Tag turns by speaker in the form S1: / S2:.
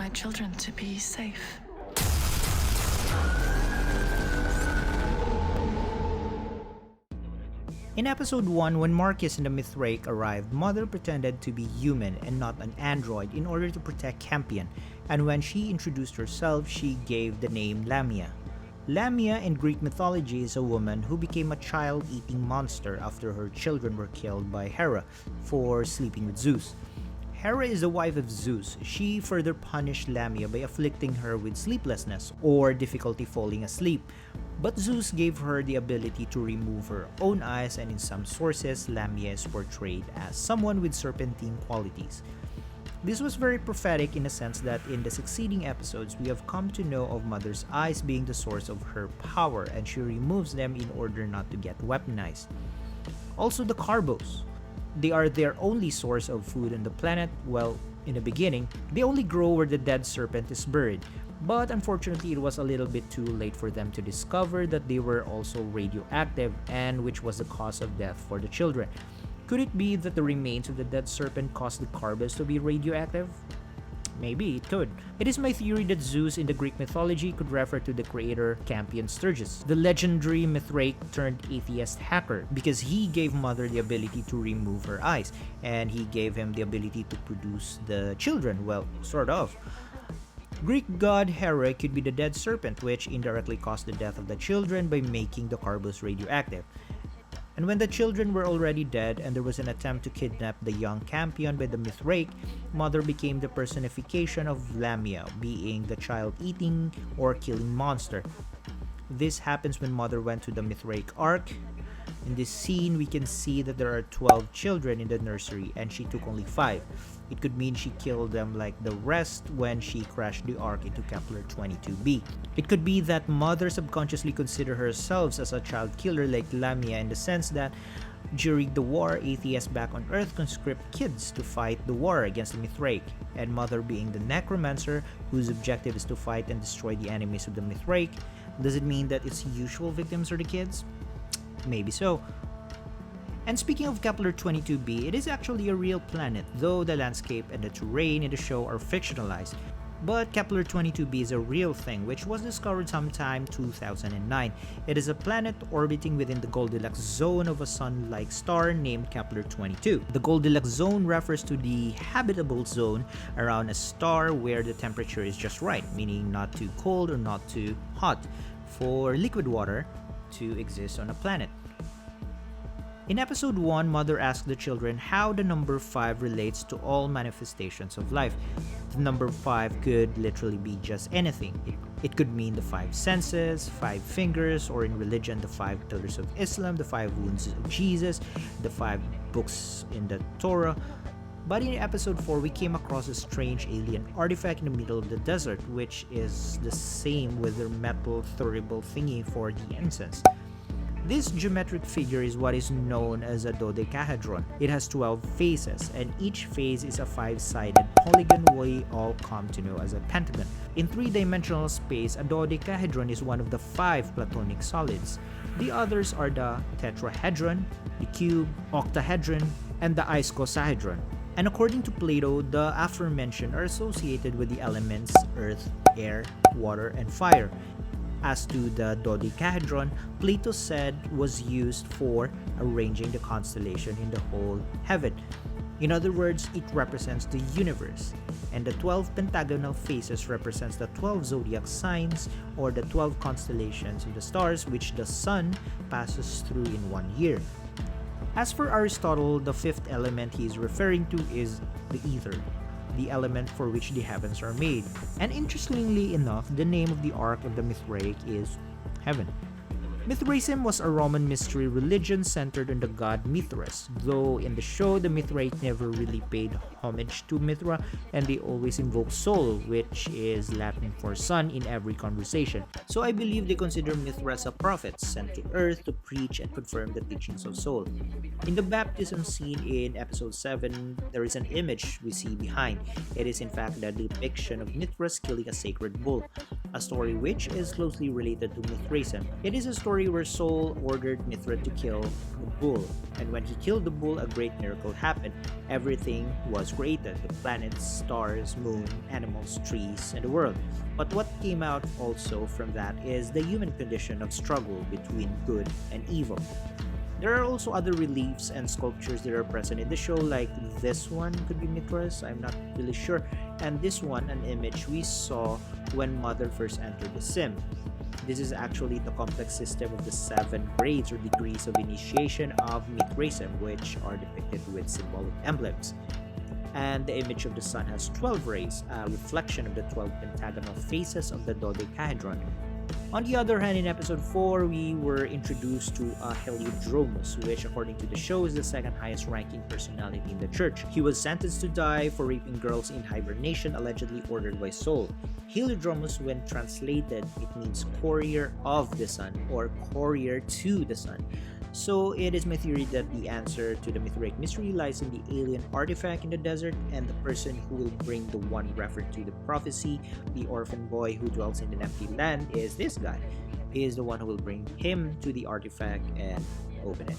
S1: my children to be safe.
S2: In episode 1, when Marcus and the Mithraic arrived, Mother pretended to be human and not an android in order to protect Campion, and when she introduced herself, she gave the name Lamia. Lamia in Greek mythology is a woman who became a child-eating monster after her children were killed by Hera for sleeping with Zeus. Hera is the wife of Zeus. She further punished Lamia by afflicting her with sleeplessness or difficulty falling asleep. But Zeus gave her the ability to remove her own eyes, and in some sources, Lamia is portrayed as someone with serpentine qualities. This was very prophetic in the sense that in the succeeding episodes, we have come to know of Mother's eyes being the source of her power, and she removes them in order not to get weaponized. Also the Carbos. They are their only source of food on the planet. Well, in the beginning, they only grow where the dead serpent is buried. But unfortunately, it was a little bit too late for them to discover that they were also radioactive, and which was the cause of death for the children. Could it be that the remains of the dead serpent caused the Carbos to be radioactive? Maybe it could. It is my theory that Zeus in the Greek mythology could refer to the creator Campion Sturgis, the legendary Mithraic turned atheist hacker, because he gave Mother the ability to remove her eyes, and he gave him the ability to produce the children, well, sort of. Greek god Hera could be the dead serpent, which indirectly caused the death of the children by making the Carbos radioactive. And when the children were already dead and there was an attempt to kidnap the young Campion by the Mithraic, Mother became the personification of Lamia, being the child-eating or killing monster. This happens when Mother went to the Mithraic Ark. In this scene, we can see that there are 12 children in the nursery and she took only 5. It could mean she killed them like the rest when she crashed the Ark into Kepler 22b. It could be that Mother subconsciously considered herself as a child killer like Lamia, in the sense that during the war, atheists back on Earth conscript kids to fight the war against the Mithraic, and Mother being the necromancer whose objective is to fight and destroy the enemies of the Mithraic. Does it mean that its usual victims are the kids? Maybe so. And speaking of Kepler 22b, it is actually a real planet, though the landscape and the terrain in the show are fictionalized. But Kepler 22b is a real thing, which was discovered sometime 2009. It is a planet orbiting within the Goldilocks zone of a sun-like star named Kepler 22. The Goldilocks zone refers to the habitable zone around a star where the temperature is just right, meaning not too cold or not too hot, for liquid water to exist on a planet. In episode 1, Mother asked the children how the number 5 relates to all manifestations of life. The number 5 could literally be just anything. It could mean the 5 senses, 5 fingers, or in religion, the 5 pillars of Islam, the 5 wounds of Jesus, the 5 books in the Torah. But in episode 4, we came across a strange alien artifact in the middle of the desert, which is the same with their metal thurible thingy for the incense. This geometric figure is what is known as a Dodecahedron. It has 12 faces, and each face is a 5-sided polygon we all come to know as a pentagon. In 3-dimensional space, a dodecahedron is one of the 5 Platonic solids. The others are the tetrahedron, the cube, octahedron, and the icosahedron. And according to Plato, the aforementioned are associated with the elements earth, air, water, and fire. As to the dodecahedron, Plato said was used for arranging the constellation in the whole heaven. In other words, it represents the universe. And the 12 pentagonal faces represents the 12 zodiac signs or the 12 constellations of the stars which the sun passes through in 1 year. As for Aristotle, the 5th element he is referring to is the ether, the element for which the heavens are made. And interestingly enough, the name of the Ark of the Mithraic is Heaven. Mithraism was a Roman mystery religion centered on the god Mithras, though in the show the Mithraic never really paid homage to Mithra, and they always invoke Sol, which is Latin for sun, in every conversation. So I believe they consider Mithras a prophet sent to earth to preach and confirm the teachings of Sol. In the baptism scene in episode 7, there is an image we see behind. It is in fact the depiction of Mithras killing a sacred bull, a story which is closely related to Mithraism. It is a story where Sol ordered Mithra to kill the bull. And when he killed the bull, a great miracle happened. Everything was created: the planets, stars, moon, animals, trees, and the world. But what came out also from that is the human condition of struggle between good and evil. There are also other reliefs and sculptures that are present in the show, like this one could be Mithras, I'm not really sure, and this one, an image we saw when Mother first entered the sim. This is actually the complex system of the 7 grades or degrees of initiation of Mithraism, which are depicted with symbolic emblems. And the image of the sun has 12 rays, a reflection of the 12 pentagonal faces of the Dodecahedron. On the other hand, in episode 4, we were introduced to Heliodromus, which according to the show is the second highest ranking personality in the church. He was sentenced to die for raping girls in hibernation, allegedly ordered by Sol. Heliodromus, when translated, it means courier of the sun or courier to the sun. So it is my theory that the answer to the Mithraic mystery lies in the alien artifact in the desert, and the person who will bring the one referred to the prophecy, the orphan boy who dwells in an empty land, is this guy. He is the one who will bring him to the artifact and open it.